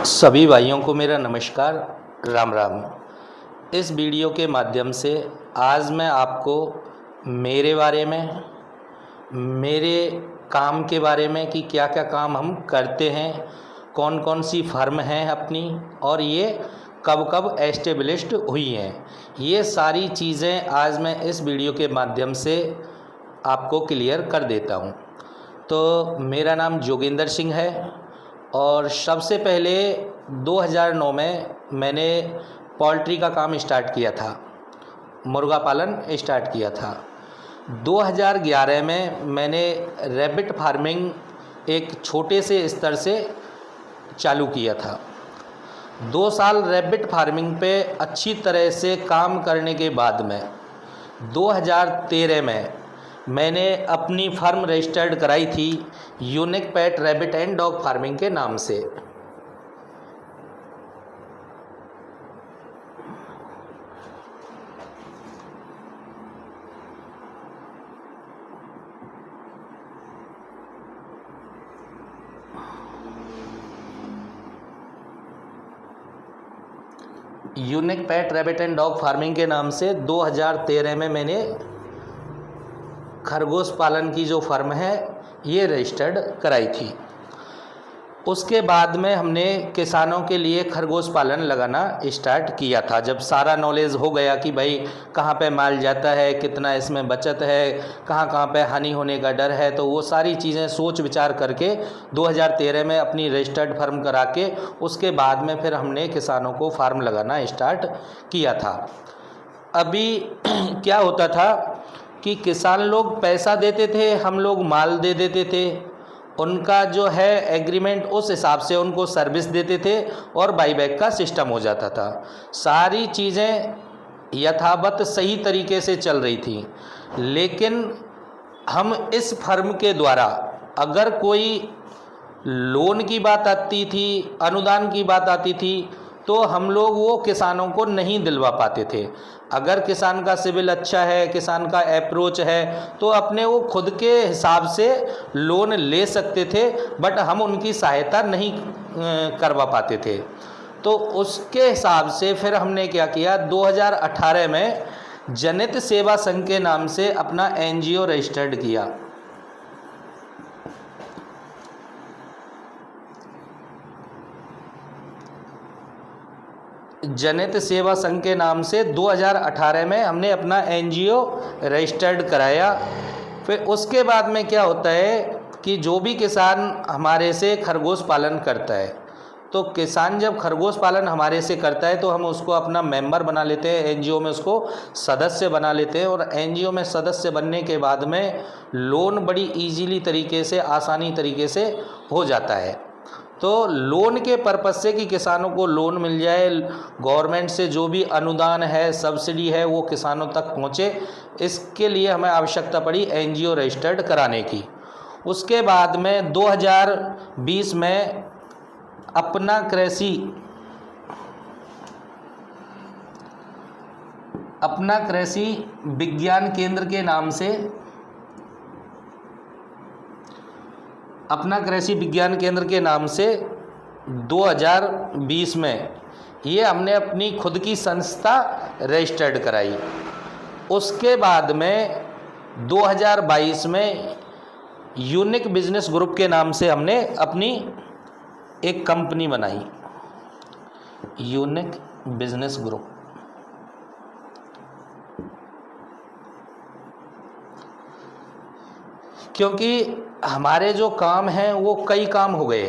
सभी भाइयों को मेरा नमस्कार, राम राम। इस वीडियो के माध्यम से आज मैं आपको मेरे बारे में, मेरे काम के बारे में कि क्या क्या काम हम करते हैं, कौन कौन सी फर्म हैं अपनी और ये कब कब एस्टेब्लिश्ड हुई हैं, ये सारी चीज़ें आज मैं इस वीडियो के माध्यम से आपको क्लियर कर देता हूँ। तो मेरा नाम जोगिंदर सिंह है और सबसे पहले 2009 में मैंने पोल्ट्री का काम स्टार्ट किया था, मुर्गा पालन स्टार्ट किया था। 2011 में मैंने रैबिट फार्मिंग एक छोटे से स्तर से चालू किया था। 2 साल रैबिट फार्मिंग पे अच्छी तरह से काम करने के बाद में 2013 में मैंने अपनी फर्म रजिस्टर्ड कराई थी unique pet rabbit and dog farming के नाम से। Unique pet rabbit and dog farming के नाम से 2013 में मैंने खरगोश पालन की जो फर्म है ये रजिस्टर्ड कराई थी। उसके बाद में हमने किसानों के लिए खरगोश पालन लगाना स्टार्ट किया था। जब सारा नॉलेज हो गया कि भाई कहाँ पे माल जाता है, कितना इसमें बचत है, कहाँ कहाँ पे हानि होने का डर है, तो वो सारी चीज़ें सोच विचार करके 2013 में अपनी रजिस्टर्ड फर्म करा के उसके बाद में फिर हमने किसानों को फार्म लगाना स्टार्ट किया था। अभी क्या होता था कि किसान लोग पैसा देते थे, हम लोग माल दे देते थे, उनका जो है एग्रीमेंट उस हिसाब से उनको सर्विस देते थे और बाईबैक का सिस्टम हो जाता था। सारी चीज़ें यथावत सही तरीके से चल रही थी। लेकिन हम इस फर्म के द्वारा अगर कोई लोन की बात आती थी, अनुदान की बात आती थी, तो हम लोग वो किसानों को नहीं दिलवा पाते थे। अगर किसान का सिविल अच्छा है, किसान का अप्रोच है, तो अपने वो खुद के हिसाब से लोन ले सकते थे, बट हम उनकी सहायता नहीं करवा पाते थे। तो उसके हिसाब से फिर हमने क्या किया, 2018 में जनित सेवा संघ के नाम से अपना NGO रजिस्टर्ड किया। जनित सेवा संघ के नाम से 2018 में हमने अपना NGO रजिस्टर्ड कराया। फिर उसके बाद में क्या होता है कि जो भी किसान हमारे से खरगोश पालन करता है, तो किसान जब खरगोश पालन हमारे से करता है तो हम उसको अपना मेंबर बना लेते हैं, NGO में उसको सदस्य बना लेते हैं। और NGO में सदस्य बनने के बाद में लोन बड़ी ईजीली तरीके से, आसानी तरीके से हो जाता है। तो लोन के पर्पज़ से कि किसानों को लोन मिल जाए, गवर्नमेंट से जो भी अनुदान है, सब्सिडी है, वो किसानों तक पहुँचे, इसके लिए हमें आवश्यकता पड़ी NGO रजिस्टर्ड कराने की। उसके बाद में 2020 में अपना कृषि विज्ञान केंद्र के नाम से, अपना कृषि विज्ञान केंद्र के नाम से 2020 में ये हमने अपनी खुद की संस्था रजिस्टर्ड कराई। उसके बाद में 2022 में यूनिक बिजनेस ग्रुप के नाम से हमने अपनी एक कंपनी बनाई, यूनिक बिजनेस ग्रुप। क्योंकि हमारे जो काम हैं वो कई काम हो गए।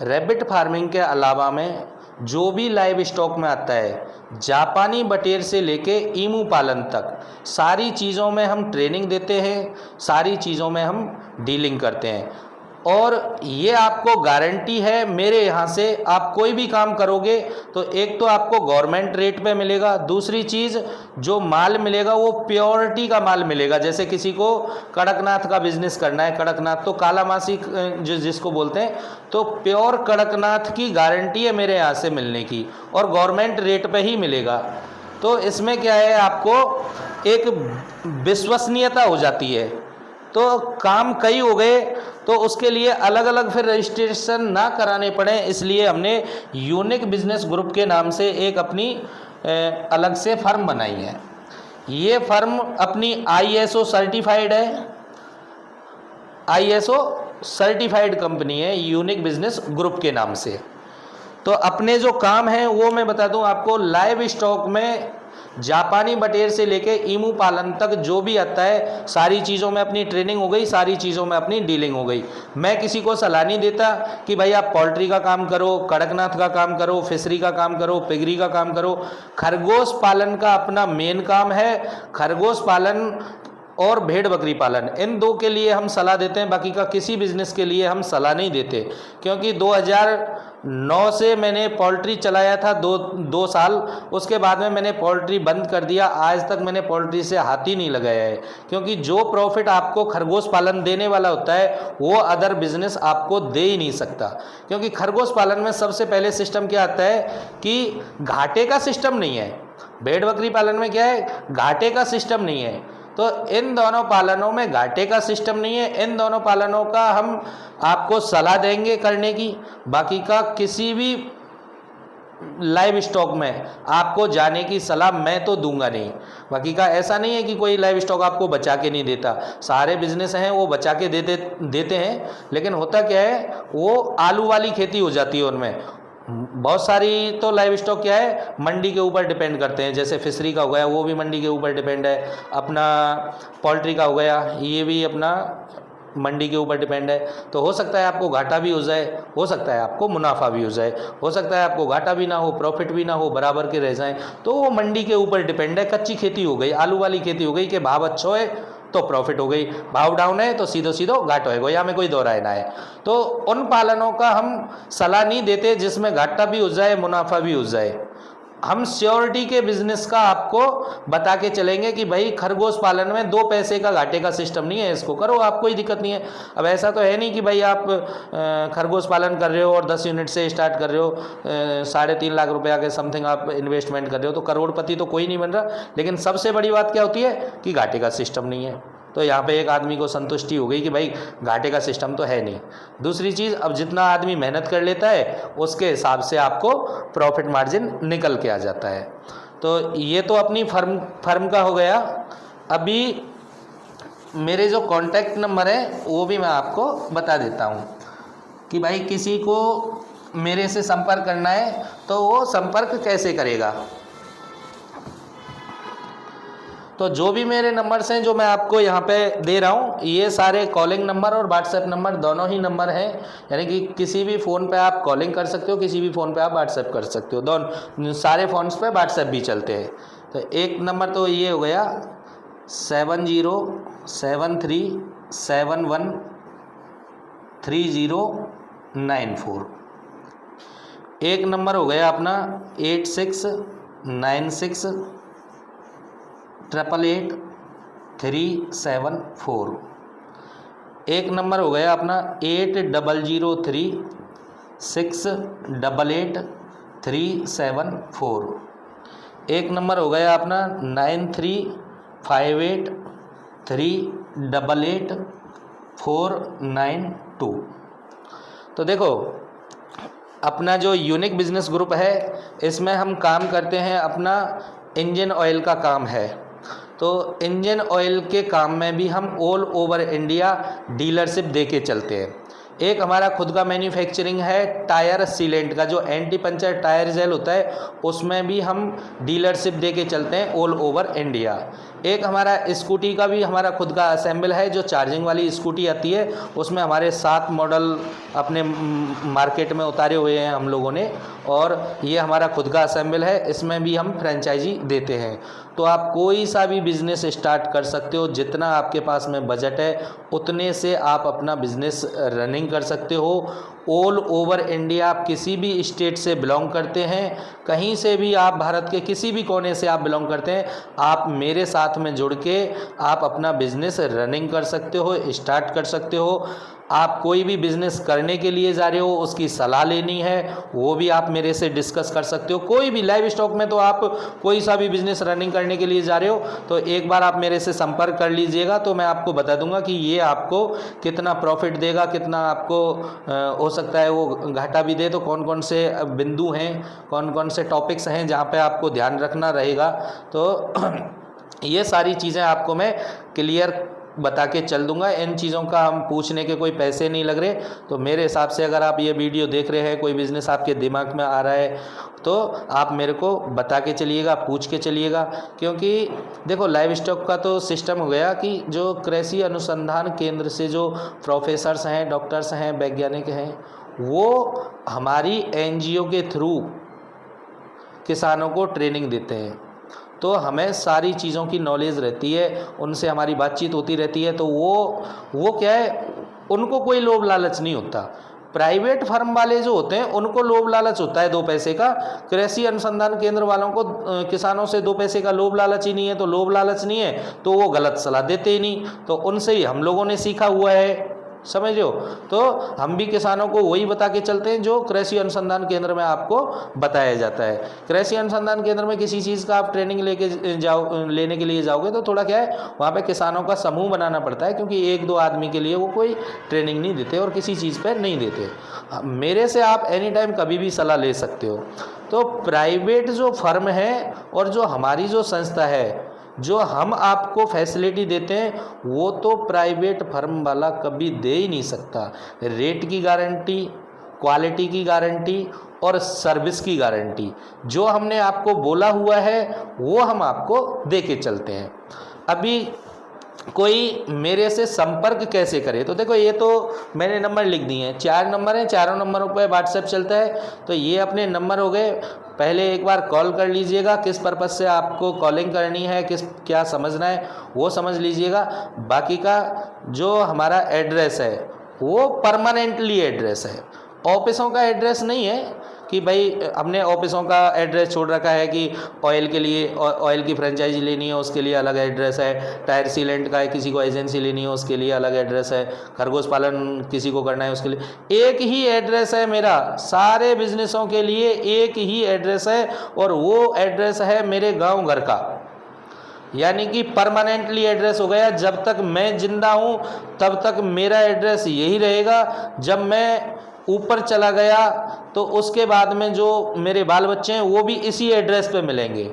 रैबिट फार्मिंग के अलावा में जो भी लाइव स्टॉक में आता है, जापानी बटेर से लेके ईमू पालन तक, सारी चीज़ों में हम ट्रेनिंग देते हैं, सारी चीज़ों में हम डीलिंग करते हैं। और ये आपको गारंटी है, मेरे यहाँ से आप कोई भी काम करोगे तो एक तो आपको गवर्नमेंट रेट पे मिलेगा, दूसरी चीज़ जो माल मिलेगा वो प्योरिटी का माल मिलेगा। जैसे किसी को कड़कनाथ का बिजनेस करना है, कड़कनाथ तो कालामासी जो जिसको बोलते हैं, तो प्योर कड़कनाथ की गारंटी है मेरे यहाँ से मिलने की, और गवर्नमेंट रेट पे ही मिलेगा। तो इसमें क्या है, आपको एक विश्वसनीयता हो जाती है तो काम कई हो गए, तो उसके लिए अलग अलग फिर रजिस्ट्रेशन ना कराने पड़े, इसलिए हमने यूनिक बिजनेस ग्रुप के नाम से एक अपनी अलग से फर्म बनाई है। ये फर्म अपनी ISO सर्टिफाइड है, ISO सर्टिफाइड कंपनी है यूनिक बिजनेस ग्रुप के नाम से। तो अपने जो काम हैं वो मैं बता दूं आपको, लाइव स्टॉक में जापानी बटेर से लेके ईमू पालन तक जो भी आता है, सारी चीज़ों में अपनी ट्रेनिंग हो गई, सारी चीज़ों में अपनी डीलिंग हो गई। मैं किसी को सलाह नहीं देता कि भाई आप पोल्ट्री का काम करो, कड़कनाथ का काम करो, फिशरी का काम करो, पिगरी का काम करो। खरगोश पालन का अपना मेन काम है। खरगोश पालन और भेड़ बकरी पालन, इन दो के लिए हम सलाह देते हैं, बाकी का किसी बिजनेस के लिए हम सलाह नहीं देते। क्योंकि 2009 से मैंने पोल्ट्री चलाया था, दो साल, उसके बाद में मैंने पोल्ट्री बंद कर दिया। आज तक मैंने पोल्ट्री से हाथ ही नहीं लगाया है, क्योंकि जो प्रॉफिट आपको खरगोश पालन देने वाला होता है वो अदर बिजनेस आपको दे ही नहीं सकता। क्योंकि खरगोश पालन में सबसे पहले सिस्टम क्या आता है कि घाटे का सिस्टम नहीं है। भेड़ बकरी पालन में क्या है, घाटे का सिस्टम नहीं है। तो इन दोनों पालनों में घाटे का सिस्टम नहीं है। इन दोनों पालनों का हम आपको सलाह देंगे करने की, बाकी का किसी भी लाइव स्टॉक में आपको जाने की सलाह मैं तो दूंगा नहीं। बाकी का ऐसा नहीं है कि कोई लाइव स्टॉक आपको बचा के नहीं देता, सारे बिजनेस हैं वो बचा के देते हैं। लेकिन होता क्या है, वो आलू वाली खेती हो जाती है उनमें। बहुत सारी तो लाइव स्टॉक क्या है, मंडी के ऊपर डिपेंड करते हैं। जैसे फिशरी का हो गया, वो भी मंडी के ऊपर डिपेंड है। अपना पोल्ट्री का हो गया, ये भी अपना मंडी के ऊपर डिपेंड है। तो हो सकता है आपको घाटा भी हो जाए, हो सकता है आपको मुनाफा भी हो जाए, हो सकता है आपको घाटा भी ना हो, प्रॉफिट भी ना हो, बराबर के रह जाएं। तो वो मंडी के ऊपर डिपेंड है। कच्ची खेती हो गई, आलू वाली खेती हो गई कि भाव अच्छा है तो प्रॉफिट हो गई, भाव डाउन है तो सीधो घाटा होगा, या में कोई दो राय ना है। तो उन पालनों का हम सलाह नहीं देते जिसमें घाटा भी हो जाए, मुनाफा भी हो जाए। हम श्योरिटी के बिजनेस का आपको बता के चलेंगे कि भाई खरगोश पालन में 2 पैसे का घाटे का सिस्टम नहीं है, इसको करो, आप कोई दिक्कत नहीं है। अब ऐसा तो है नहीं कि भाई आप खरगोश पालन कर रहे हो और 10 यूनिट से स्टार्ट कर रहे हो, 3.5 लाख रुपया के समथिंग आप इन्वेस्टमेंट कर रहे हो, तो करोड़पति तो कोई नहीं बन रहा। लेकिन सबसे बड़ी बात क्या होती है कि घाटे का सिस्टम नहीं है। तो यहाँ पे एक आदमी को संतुष्टि हो गई कि भाई घाटे का सिस्टम तो है नहीं। दूसरी चीज़, अब जितना आदमी मेहनत कर लेता है उसके हिसाब से आपको प्रॉफिट मार्जिन निकल के आ जाता है। तो ये तो अपनी फर्म का हो गया। अभी मेरे जो कॉन्टैक्ट नंबर है वो भी मैं आपको बता देता हूँ कि भाई किसी को मेरे से संपर्क करना है तो वो संपर्क कैसे करेगा। तो जो भी मेरे नंबर्स हैं जो मैं आपको यहाँ पे दे रहा हूँ, ये सारे कॉलिंग नंबर और व्हाट्सएप नंबर दोनों ही नंबर हैं। यानी कि किसी भी फ़ोन पे आप कॉलिंग कर सकते हो, किसी भी फ़ोन पे आप व्हाट्सएप कर सकते हो। दोनों सारे फ़ोन्स पे व्हाट्सएप भी चलते हैं। तो एक नंबर तो ये हो गया 7073713094। एक नंबर हो गया अपना 8696888374। एक नंबर हो गया अपना 8003688374। एक नंबर हो गया अपना 9358388492। तो देखो, अपना जो यूनिक बिजनेस ग्रुप है इसमें हम काम करते हैं, अपना इंजन ऑयल का काम है। तो इंजन ऑयल के काम में भी हम ऑल ओवर इंडिया डीलरशिप दे के चलते हैं। एक हमारा खुद का मैन्युफैक्चरिंग है टायर सीलेंट का, जो एंटी पंचर टायर जेल होता है, उसमें भी हम डीलरशिप दे के चलते हैं ऑल ओवर इंडिया। एक हमारा स्कूटी का भी हमारा खुद का असेंबल है, जो चार्जिंग वाली स्कूटी आती है, उसमें हमारे 7 मॉडल अपने मार्केट में उतारे हुए हैं हम लोगों ने, और ये हमारा खुद का असेंबल है, इसमें भी हम फ्रेंचाइजी देते हैं। तो आप कोई सा भी बिज़नेस स्टार्ट कर सकते हो, जितना आपके पास में बजट है उतने से आप अपना बिज़नेस रनिंग कर सकते हो। ऑल ओवर इंडिया, आप किसी भी स्टेट से बिलोंग करते हैं, कहीं से भी आप भारत के किसी भी कोने से आप बिलोंग करते हैं, आप मेरे साथ में जुड़ के आप अपना बिज़नेस रनिंग कर सकते हो, स्टार्ट कर सकते हो। आप कोई भी बिज़नेस करने के लिए जा रहे हो, उसकी सलाह लेनी है, वो भी आप मेरे से डिस्कस कर सकते हो। कोई भी लाइव स्टॉक में तो आप कोई सा भी बिज़नेस रनिंग करने के लिए जा रहे हो तो एक बार आप मेरे से संपर्क कर लीजिएगा, तो मैं आपको बता दूंगा कि ये आपको कितना प्रॉफिट देगा, कितना आपको हो सकता है वो घाटा भी दे। तो कौन कौन से बिंदु हैं, कौन कौन से टॉपिक्स हैं जहाँ पे आपको ध्यान रखना रहेगा, तो ये सारी चीज़ें आपको मैं क्लियर बता के चल दूंगा। इन चीज़ों का हम पूछने के कोई पैसे नहीं लग रहे। तो मेरे हिसाब से अगर आप ये वीडियो देख रहे हैं, कोई बिज़नेस आपके दिमाग में आ रहा है तो आप मेरे को बता के चलिएगा, पूछ के चलिएगा। क्योंकि देखो लाइव स्टॉक का तो सिस्टम हो गया कि जो कृषि अनुसंधान केंद्र से जो प्रोफेसर्स हैं, डॉक्टर्स हैं, वैज्ञानिक हैं, वो हमारी एनजीओ के थ्रू किसानों को ट्रेनिंग देते हैं। तो हमें सारी चीज़ों की नॉलेज रहती है, उनसे हमारी बातचीत होती रहती है। तो वो क्या है, उनको कोई लोभ लालच नहीं होता। प्राइवेट फर्म वाले जो होते हैं उनको लोभ लालच होता है 2 पैसे का। कृषि अनुसंधान केंद्र वालों को किसानों से 2 पैसे का लोभ लालच ही नहीं है। तो लोभ लालच नहीं है तो वो गलत सलाह देते ही नहीं। तो उनसे ही हम लोगों ने सीखा हुआ है, समझ लो। तो हम भी किसानों को वही बता के चलते हैं जो कृषि अनुसंधान केंद्र में आपको बताया जाता है। कृषि अनुसंधान केंद्र में किसी चीज़ का आप ट्रेनिंग लेने के लिए जाओगे तो थोड़ा क्या है, वहाँ पे किसानों का समूह बनाना पड़ता है, क्योंकि 1-2 आदमी के लिए वो कोई ट्रेनिंग नहीं देते और किसी चीज़ पर नहीं देते। मेरे से आप एनी टाइम कभी भी सलाह ले सकते हो। तो प्राइवेट जो फर्म है और जो हमारी जो संस्था है, जो हम आपको फैसिलिटी देते हैं, वो तो प्राइवेट फर्म वाला कभी दे ही नहीं सकता। रेट की गारंटी, क्वालिटी की गारंटी और सर्विस की गारंटी जो हमने आपको बोला हुआ है वो हम आपको दे के चलते हैं। अभी कोई मेरे से संपर्क कैसे करे, तो देखो ये तो मैंने नंबर लिख दिए हैं, 4 नंबर हैं, चारों नंबरों पर व्हाट्सएप चलता है। तो ये अपने नंबर हो गए। पहले एक बार कॉल कर लीजिएगा, किस पर्पज़ से आपको कॉलिंग करनी है, क्या समझना है वो समझ लीजिएगा। बाकी का जो हमारा एड्रेस है वो परमानेंटली एड्रेस है, ऑफिसों का एड्रेस नहीं है कि भाई हमने ऑफिसों का एड्रेस छोड़ रखा है कि ऑयल के लिए ऑयल की फ्रेंचाइजी लेनी है उसके लिए अलग एड्रेस है, टायर सीलेंट का है किसी को एजेंसी लेनी है उसके लिए अलग एड्रेस है, खरगोश पालन किसी को करना है उसके लिए एक ही एड्रेस है मेरा। सारे बिजनेसों के लिए एक ही एड्रेस है और वो एड्रेस है मेरे गाँव घर का, यानी कि परमानेंटली एड्रेस हो गया। जब तक मैं जिंदा हूँ तब तक मेरा एड्रेस यही रहेगा। जब मैं ऊपर चला गया तो उसके बाद में जो मेरे बाल बच्चे हैं वो भी इसी एड्रेस पे मिलेंगे।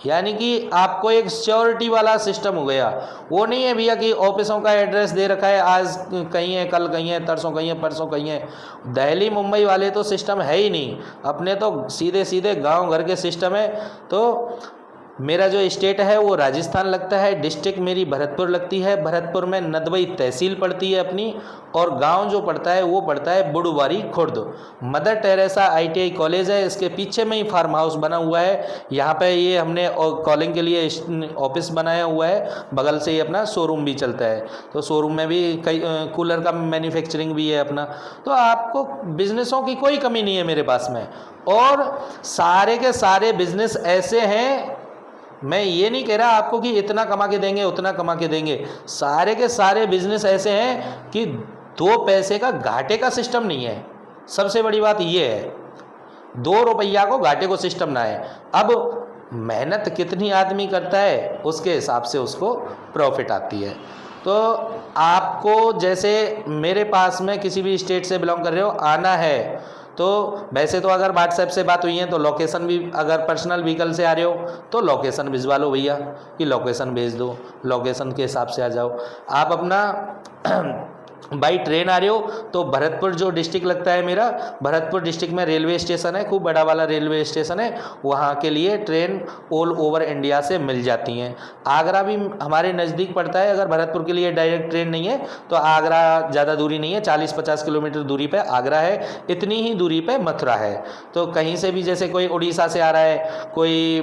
यानी कि आपको एक सिक्योरिटी वाला सिस्टम हो गया। वो नहीं है भैया कि ऑफिसों का एड्रेस दे रखा है, आज कहीं है, कल कहीं है, तरसों कहीं है, परसों कहीं है। दिल्ली मुंबई वाले तो सिस्टम है ही नहीं, अपने तो सीधे सीधे गांव घर के सिस्टम है। तो मेरा जो स्टेट है वो राजस्थान लगता है, डिस्ट्रिक्ट मेरी भरतपुर लगती है, भरतपुर में नदबई तहसील पड़ती है अपनी, और गांव जो पड़ता है वो पड़ता है Budubari Khurd. Mother Teresa ITI college है, इसके पीछे में ही फार्म हाउस बना हुआ है। यहाँ पे ये हमने कॉलिंग के लिए ऑफिस बनाया हुआ है, बगल से ही अपना शोरूम भी चलता है। तो शोरूम में भी कई कूलर का मैन्युफैक्चरिंग भी है अपना। तो आपको बिजनेसों की कोई कमी नहीं है मेरे पास में। और सारे के सारे बिजनेस ऐसे हैं, मैं ये नहीं कह रहा आपको कि इतना कमा के देंगे उतना कमा के देंगे। सारे के सारे बिजनेस ऐसे हैं कि 2 पैसे का घाटे का सिस्टम नहीं है। सबसे बड़ी बात ये है, 2 रुपया को घाटे को सिस्टम ना है। अब मेहनत कितनी आदमी करता है उसके हिसाब से उसको प्रॉफिट आती है। तो आपको जैसे मेरे पास में किसी भी स्टेट से बिलोंग कर रहे हो आना है तो वैसे तो अगर व्हाट्सएप से बात हुई है तो लोकेशन भी, अगर पर्सनल व्हीकल से आ रहे हो तो लोकेशन भिजवा लो भैया कि लोकेशन भेज दो, लोकेशन के हिसाब से आ जाओ। आप अपना बाई ट्रेन आ रहे हो तो भरतपुर जो डिस्ट्रिक्ट लगता है मेरा, भरतपुर डिस्ट्रिक्ट में रेलवे स्टेशन है, खूब बड़ा वाला रेलवे स्टेशन है। वहाँ के लिए ट्रेन ऑल ओवर इंडिया से मिल जाती हैं। आगरा भी हमारे नज़दीक पड़ता है, अगर भरतपुर के लिए डायरेक्ट ट्रेन नहीं है तो आगरा ज़्यादा दूरी नहीं है, 40-50 किलोमीटर दूरी पे आगरा है, इतनी ही दूरी पे मथुरा है। तो कहीं से भी जैसे कोई उड़ीसा से आ रहा है, कोई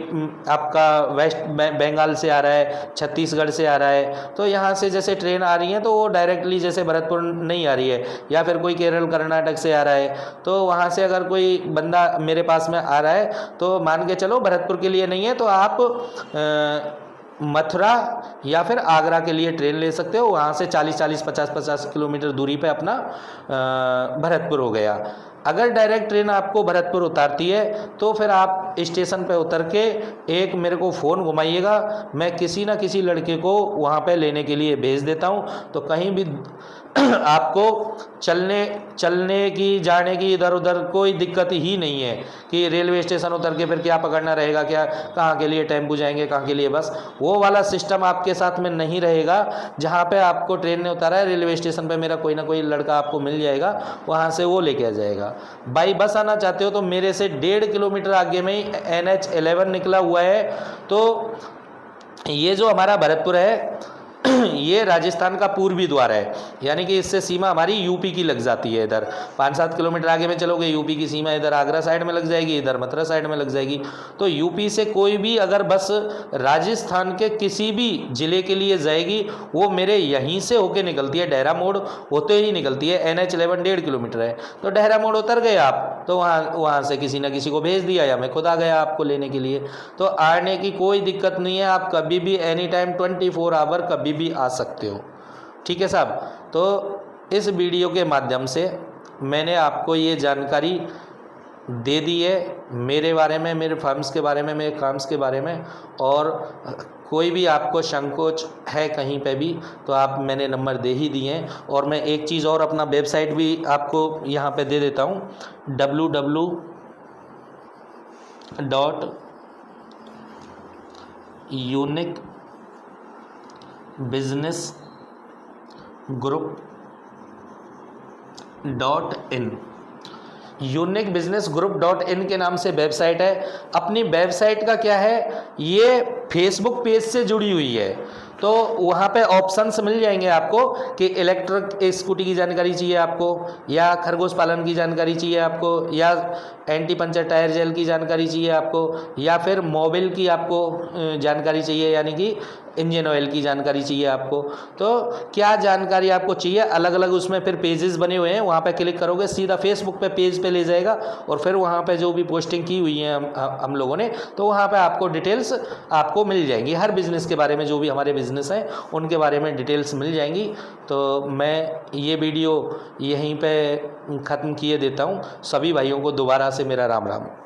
आपका वेस्ट बंगाल से आ रहा है, छत्तीसगढ़ से आ रहा है, तो यहाँ से जैसे ट्रेन आ रही है तो वो डायरेक्टली जैसे भरतपुर नहीं आ रही है, या फिर कोई केरल कर्नाटक से आ रहा है तो वहाँ से अगर कोई बंदा मेरे पास में आ रहा है तो मान के चलो भरतपुर के लिए नहीं है तो आप मथुरा या फिर आगरा के लिए ट्रेन ले सकते हो। वहाँ से 40-40, 50-50 किलोमीटर दूरी पे अपना भरतपुर हो गया। अगर डायरेक्ट ट्रेन आपको भरतपुर उतारती है तो फिर आप स्टेशन पे उतर के एक मेरे को फ़ोन घुमाइएगा, मैं किसी ना किसी लड़के को वहाँ पे लेने के लिए भेज देता हूँ। तो कहीं भी आपको चलने की, जाने की इधर उधर कोई दिक्कत ही नहीं है कि रेलवे स्टेशन उतर के फिर क्या पकड़ना रहेगा, क्या कहाँ के लिए टेम्पू जाएंगे, कहाँ के लिए बस, वो वाला सिस्टम आपके साथ में नहीं रहेगा। जहाँ पे आपको ट्रेन ने उतारा है रेलवे स्टेशन पे मेरा कोई ना कोई लड़का आपको मिल जाएगा, वहाँ से वो लेके आ जाएगा। बाई बस आना चाहते हो तो मेरे से 1.5 किलोमीटर आगे में ही NH11 निकला हुआ है। तो ये जो हमारा भरतपुर है ये राजस्थान का पूर्वी द्वार है, यानी कि इससे सीमा हमारी यूपी की लग जाती है। इधर 5-7 किलोमीटर आगे में चलोगे यूपी की सीमा इधर आगरा साइड में लग जाएगी, इधर मथुरा साइड में लग जाएगी। तो यूपी से कोई भी अगर बस राजस्थान के किसी भी ज़िले के लिए जाएगी वो मेरे यहीं से होके निकलती है, डहरा मोड़ होते ही निकलती है। NH11 1.5 किलोमीटर है, तो डहरा मोड़ उतर गए आप तो वहाँ से किसी ना किसी को भेज दिया या मैं खुद आ गया आपको लेने के लिए। तो आने की कोई दिक्कत नहीं है, आप कभी भी एनी टाइम 24 आवर कभी भी आ सकते हो। ठीक है साहब। तो इस वीडियो के माध्यम से मैंने आपको ये जानकारी दे दी है मेरे बारे में, मेरे फर्म्स के बारे में, मेरे काम्स के बारे में। और कोई भी आपको संकोच है कहीं पे भी तो आप मैंने नंबर दे ही दिए हैं। और मैं एक चीज़ और अपना वेबसाइट भी आपको यहाँ पे दे देता हूँ, www.uniquebusinessgroup.in। uniquebusinessgroup.in के नाम से वेबसाइट है। अपनी वेबसाइट का क्या है, ये फेसबुक पेज से जुड़ी हुई है। तो वहाँ पे ऑप्शंस मिल जाएंगे आपको कि इलेक्ट्रिक स्कूटी की जानकारी चाहिए आपको, या खरगोश पालन की जानकारी चाहिए आपको, या एंटी पंचर टायर जेल की जानकारी चाहिए आपको, या फिर मोबिल की आपको जानकारी चाहिए, यानी कि इंजन ऑयल की जानकारी चाहिए आपको। तो क्या जानकारी आपको चाहिए, अलग अलग उसमें फिर पेजेस बने हुए हैं। वहाँ पे क्लिक करोगे सीधा फेसबुक पे पेज पे ले जाएगा, और फिर वहाँ पे जो भी पोस्टिंग की हुई है हम लोगों ने, तो वहाँ पे आपको डिटेल्स आपको मिल जाएंगी। हर बिज़नेस के बारे में, जो भी हमारे बिज़नेस हैं उनके बारे में डिटेल्स मिल जाएंगी। तो मैं ये वीडियो यहीं पे ख़त्म किए देता हूँ। सभी भाइयों को दोबारा से मेरा राम राम।